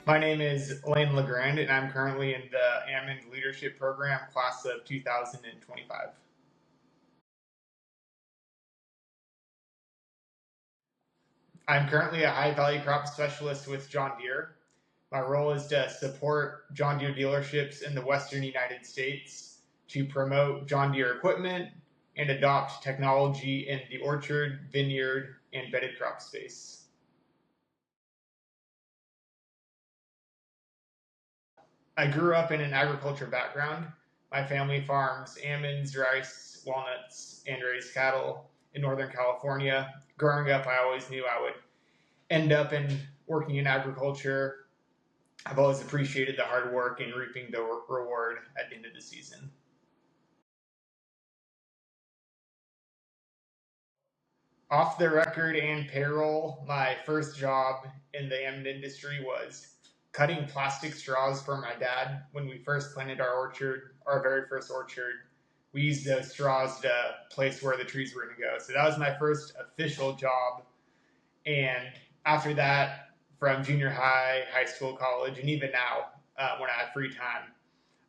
My name is Laine LaGrande, and I'm currently in the Almond Leadership Program, class of 2025. I'm currently a high value crop specialist with John Deere. My role is to support John Deere dealerships in the western United States to promote John Deere equipment and adopt technology in the orchard, vineyard, and bedded crop space. I grew up in an agriculture background. My family farms almonds, rice, walnuts, and raised cattle in Northern California. Growing up, I always knew I would end up in working in agriculture. I've always appreciated the hard work and reaping the reward at the end of the season. Off the record and payroll, my first job in the almond industry was cutting plastic straws for my dad when we first planted our orchard, our very first orchard. We used those straws to place where the trees were going to go. So that was my first official job. And after that, from junior high, high school, college, and even now, when I have free time,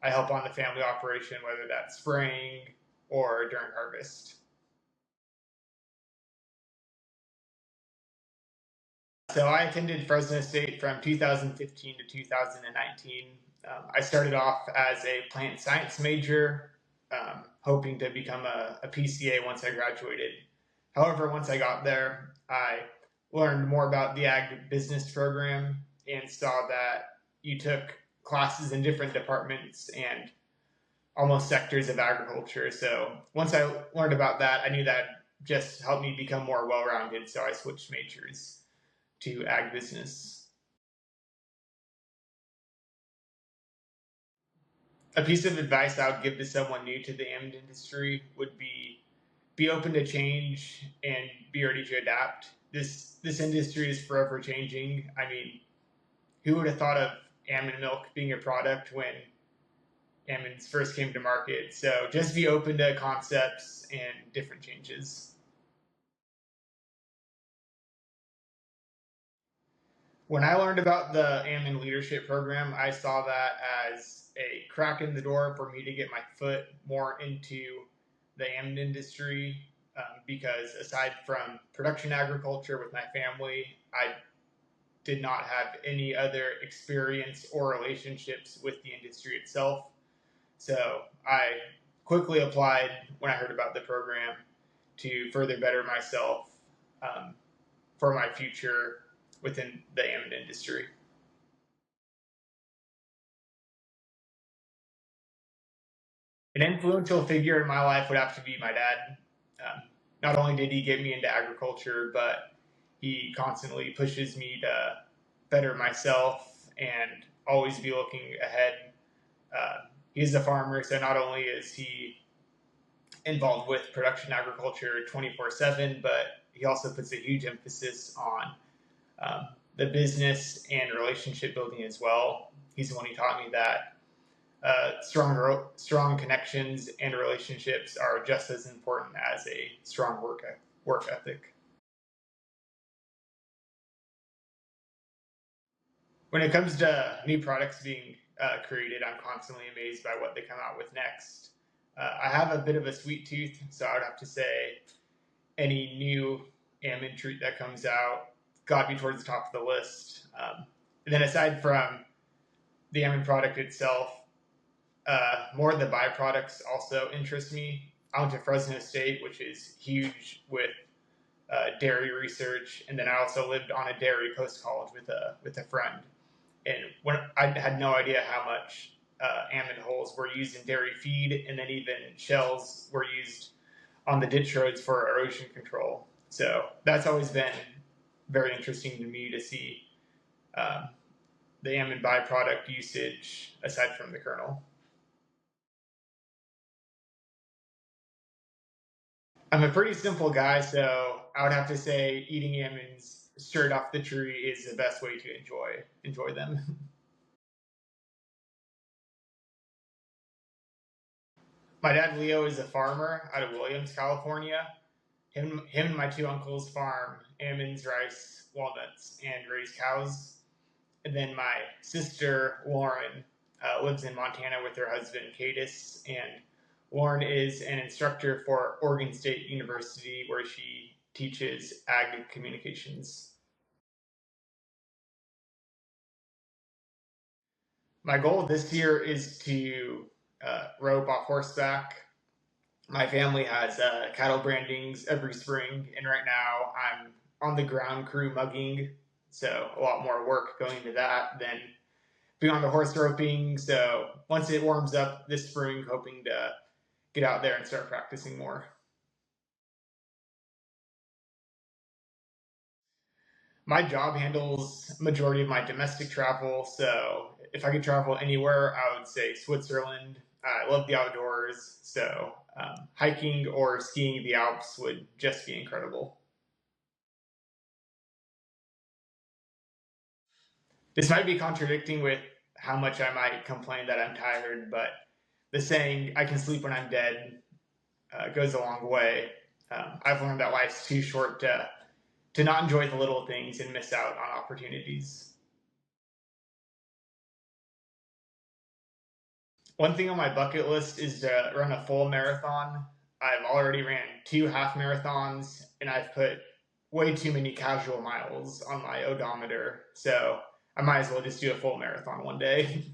I help on the family operation, whether that's spraying or during harvest. So I attended Fresno State from 2015 to 2019. I started off as a plant science major, hoping to become a PCA once I graduated. However, once I got there, I learned more about the ag business program and saw that you took classes in different departments and almost sectors of agriculture. So once I learned about that, I knew that just helped me become more well-rounded. So I switched majors to ag business. A piece of advice I would give to someone new to the almond industry would be open to change and be ready to adapt. This industry is forever changing. I mean, who would have thought of almond milk being a product when almonds first came to market? So just be open to concepts and different changes. When I learned about the Almond Leadership Program, I saw that as a crack in the door for me to get my foot more into the almond industry. Because aside from production agriculture with my family, I did not have any other experience or relationships with the industry itself. So I quickly applied when I heard about the program to further better myself for my future within the almond industry. An influential figure in my life would have to be my dad. Not only did he get me into agriculture, but he constantly pushes me to better myself and always be looking ahead. He's a farmer, so not only is he involved with production agriculture 24/7, but he also puts a huge emphasis on the business and relationship building as well. He's the one who taught me that strong connections and relationships are just as important as a strong work ethic. When it comes to new products being created, I'm constantly amazed by what they come out with next. I have a bit of a sweet tooth, so I would have to say any new almond treat that comes out got to be towards the top of the list. And then aside from the almond product itself, more of the byproducts also interest me. I went to Fresno State, which is huge with dairy research, and then I also lived on a dairy post college with a friend. And when I had no idea how much almond hulls were used in dairy feed, and then even shells were used on the ditch roads for erosion control. So that's always been very interesting to me to see the almond byproduct usage aside from the kernel. I'm a pretty simple guy, so I would have to say eating almonds straight off the tree is the best way to enjoy them. My dad Leo is a farmer out of Williams, California. Him and my two uncles farm almonds, rice, walnuts, and raise cows. And then my sister, Lauren, lives in Montana with her husband, Cadis. And Lauren is an instructor for Oregon State University, where she teaches ag communications. My goal this year is to rope off horseback. My family has cattle brandings every spring, and right now I'm on the ground crew mugging, so a lot more work going into that than being on the horse roping. So once it warms up this spring, hoping to get out there and start practicing more. My job handles majority of my domestic travel, so if I could travel anywhere, I would say Switzerland. I love the outdoors, so hiking or skiing the Alps would just be incredible. This might be contradicting with how much I might complain that I'm tired, but the saying "I can sleep when I'm dead" goes a long way. I've learned that life's too short to not enjoy the little things and miss out on opportunities. One thing on my bucket list is to run a full marathon. I've already ran 2 half marathons, and I've put way too many casual miles on my odometer. So I might as well just do a full marathon one day.